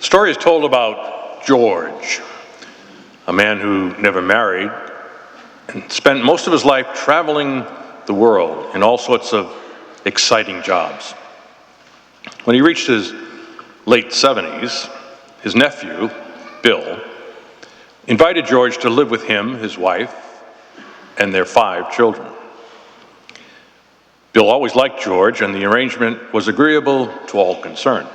story is told about George, a man who never married and spent most of his life traveling the world in all sorts of exciting jobs. When he reached his late 70s, his nephew, Bill, invited George to live with him, his wife, and their 5 children. Bill always liked George, and the arrangement was agreeable to all concerned.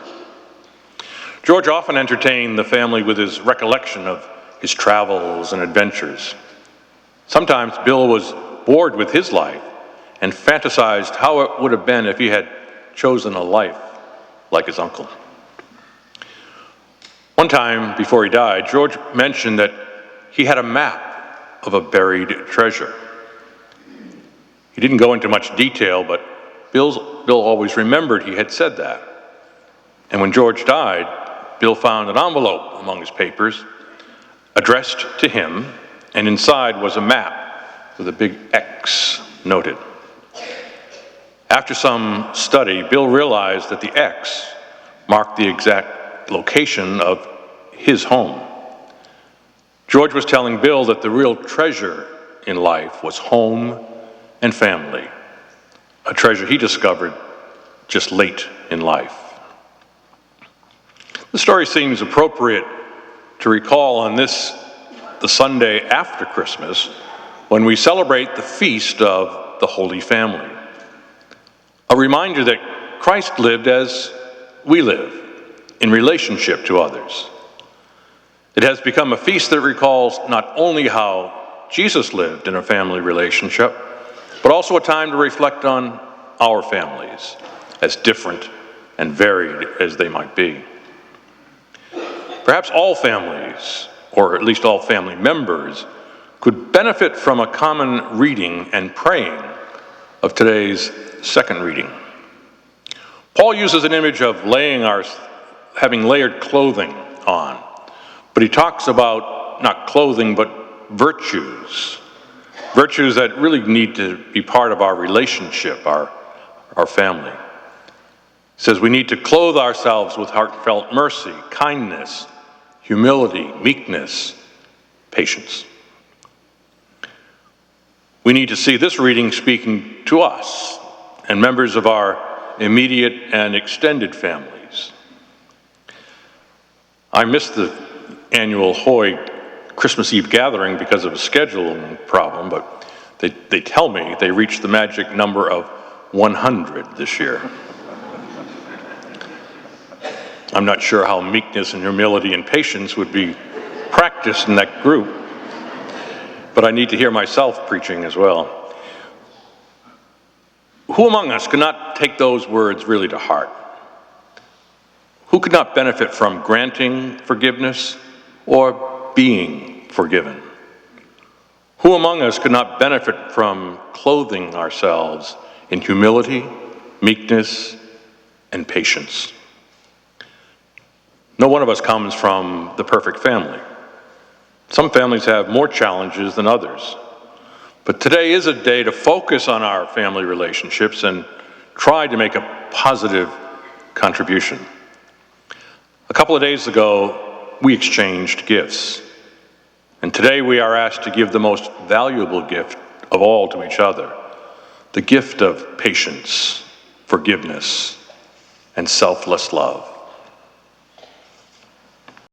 George often entertained the family with his recollection of his travels and adventures. Sometimes Bill was bored with his life and fantasized how it would have been if he had chosen a life like his uncle. One time before he died, George mentioned that he had a map of a buried treasure. He didn't go into much detail, but Bill always remembered he had said that. And when George died, Bill found an envelope among his papers addressed to him, and inside was a map with a big X noted. After some study, Bill realized that the X marked the exact location of his home. George was telling Bill that the real treasure in life was home and family, a treasure he discovered just late in life. The story seems appropriate to recall on the Sunday after Christmas, when we celebrate the feast of the Holy Family. A reminder that Christ lived as we live, in relationship to others. It has become a feast that recalls not only how Jesus lived in a family relationship, but also a time to reflect on our families, as different and varied as they might be. Perhaps all families, or at least all family members, could benefit from a common reading and praying of today's second reading. Paul uses an image of having layered clothing on, but he talks about not clothing, but virtues that really need to be part of our relationship, our family. He says we need to clothe ourselves with heartfelt mercy, kindness, humility, meekness, patience. We need to see this reading speaking to us and members of our immediate and extended families. I missed the annual Hoye Christmas Eve gathering because of a scheduling problem, but they tell me they reached the magic number of 100 this year. I'm not sure how meekness and humility and patience would be practiced in that group, but I need to hear myself preaching as well. Who among us could not take those words really to heart? Who could not benefit from granting forgiveness or being forgiven? Who among us could not benefit from clothing ourselves in humility, meekness, and patience? No one of us comes from the perfect family. Some families have more challenges than others. But today is a day to focus on our family relationships and try to make a positive contribution. A couple of days ago, we exchanged gifts. And today we are asked to give the most valuable gift of all to each other, the gift of patience, forgiveness, and selfless love.